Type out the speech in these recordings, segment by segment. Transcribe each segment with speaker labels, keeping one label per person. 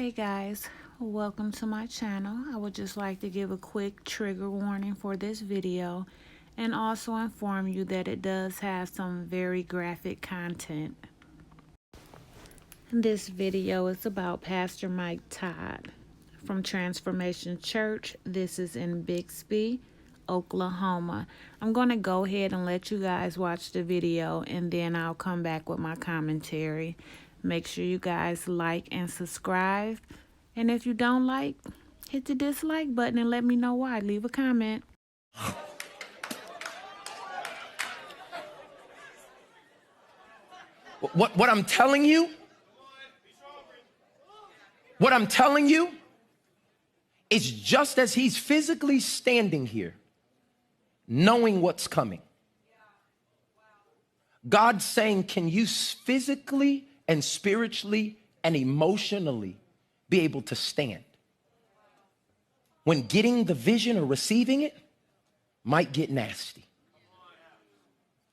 Speaker 1: Hey guys, welcome to my channel. I would just like to give a quick trigger warning for this video and also inform you that it does have some very graphic content. This video is about Pastor Mike Todd from Transformation Church. This is in Bixby, Oklahoma. I'm going to go ahead and let you guys watch the video and then I'll come back with my commentary. Make sure you guys like and subscribe. And if you don't like, hit the dislike button and let me know why. Leave a comment.
Speaker 2: What I'm telling you is just as he's physically standing here, knowing what's coming. God's saying, can you physically and spiritually and emotionally be able to stand when getting the vision or receiving it might get nasty?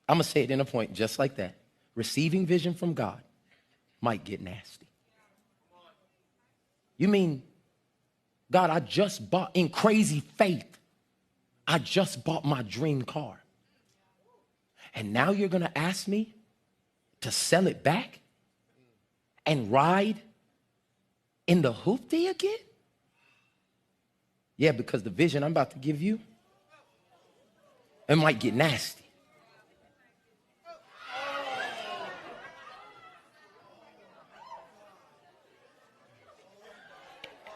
Speaker 2: I'm gonna say it in a point just like that. Receiving vision from God might get nasty. You mean, God, I just bought, in crazy faith, I just bought my dream car. And now you're gonna ask me to sell it back and ride in the hoopty again? Yeah, because the vision I'm about to give you, it might get nasty.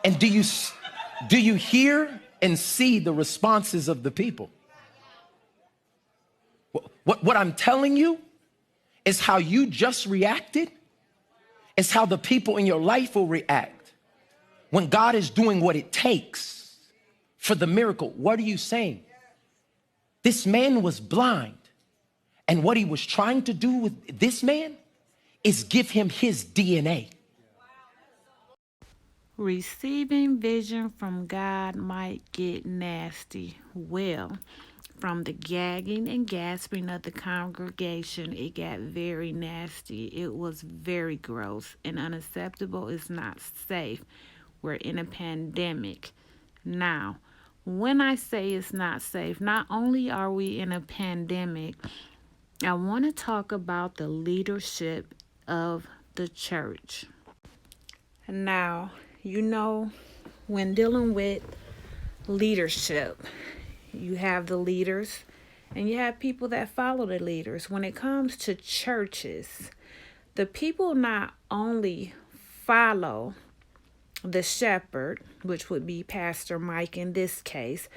Speaker 2: And do you hear and see the responses of the people? What I'm telling you is how you just reacted is how the people in your life will react when God is doing what it takes for the miracle. What are you saying? This man was blind, and what he was trying to do with this man is give him his DNA.
Speaker 1: Receiving vision from God might get nasty. Well, from the gagging and gasping of the congregation, it got very nasty. It was very gross and unacceptable. It's not safe. We're in a pandemic. Now, when I say it's not safe, not only are we in a pandemic, I want to talk about the leadership of the church. Now, you know, when dealing with leadership, you have the leaders and you have people that follow the leaders. When it comes to churches, the people not only follow the shepherd, which would be Pastor Mike in this case,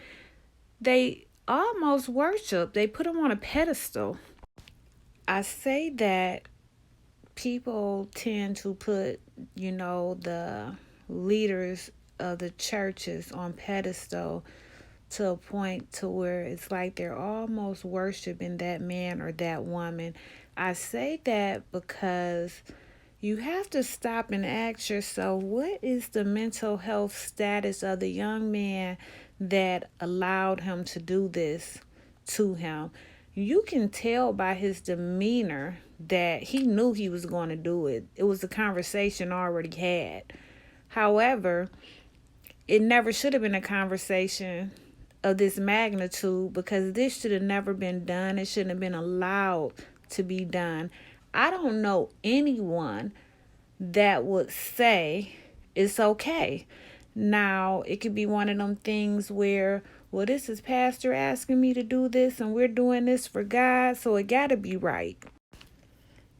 Speaker 1: they almost worship. They put him on a pedestal. I say that people tend to put, the leaders of the churches on pedestal to a point to where it's like they're almost worshiping that man or that woman. I say that because you have to stop and ask yourself, what is the mental health status of the young man that allowed him to do this to him? You can tell by his demeanor that he knew he was going to do it. It was a conversation already had. However, it never should have been a conversation of this magnitude because this should have never been done. It shouldn't have been allowed to be done. I don't know anyone that would say it's okay. Now, it could be one of them things where, well, this is pastor asking me to do this and we're doing this for God, so it got to be right.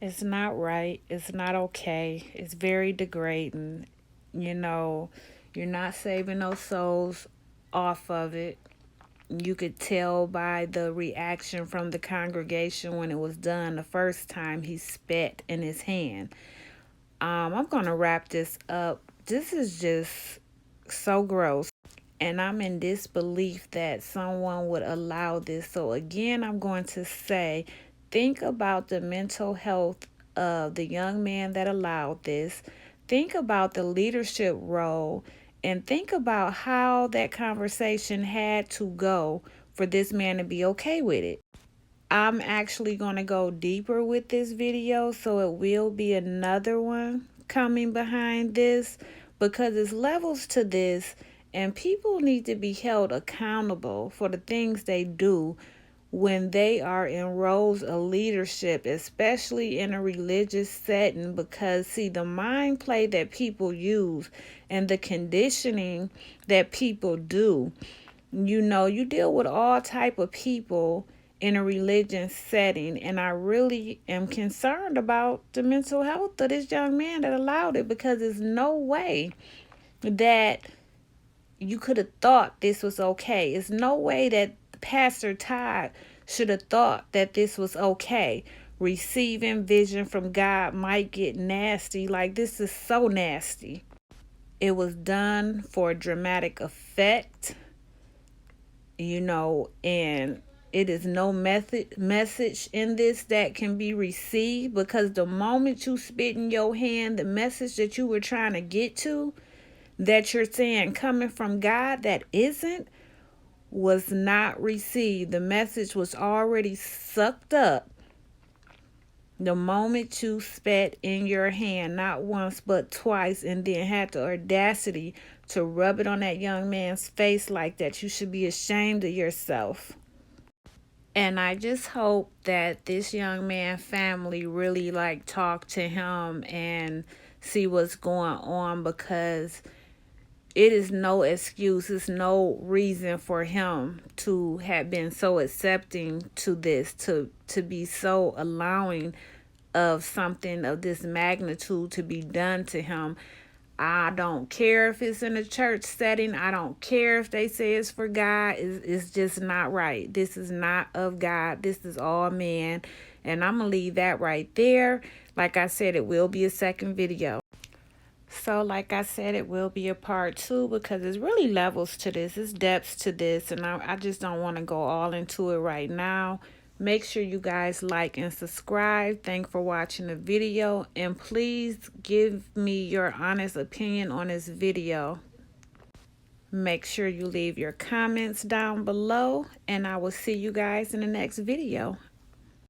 Speaker 1: It's not right. It's not okay. It's very degrading. You're not saving those souls off of it. You could tell by the reaction from the congregation when it was done the first time he spat in his hand. I'm going to wrap this up. This is just so gross. And I'm in disbelief that someone would allow this. So again, I'm going to say, think about the mental health of the young man that allowed this. Think about the leadership role and think about how that conversation had to go for this man to be okay with it. I'm actually going to go deeper with this video, so it will be another one coming behind this. because it's levels to this, and people need to be held accountable for the things they do when they are in roles of leadership, especially in a religious setting. Because see, the mind play that people use and the conditioning that people do, you deal with all type of people in a religious setting, and I really am concerned about the mental health of this young man that allowed it, because there's no way that you could have thought this was okay. There's no way that Pastor Todd should have thought that this was okay. Receiving vision from God might get nasty. Like, this is so nasty. It was done for dramatic effect, and it is no message in this that can be received, because the moment you spit in your hand the message that you were trying to get to, that you're saying coming from God, that isn't, was not received. The message was already sucked up the moment you spat in your hand, not once but twice, and then had the audacity to rub it on that young man's face like that. You should be ashamed of yourself. And I just hope that this young man family really talk to him and see what's going on, because it is no excuse. It's no reason for him to have been so accepting to this, to be so allowing of something of this magnitude to be done to him. I don't care if it's in a church setting. I don't care if they say it's for God. It's just not right. This is not of God. This is all man. And I'm going to leave that right there. Like I said, it will be a second video. So, like I said, it will be a part 2, because there's really levels to this. There's depths to this. And I just don't want to go all into it right now. Make sure you guys like and subscribe. Thanks for watching the video. And please give me your honest opinion on this video. Make sure you leave your comments down below. And I will see you guys in the next video.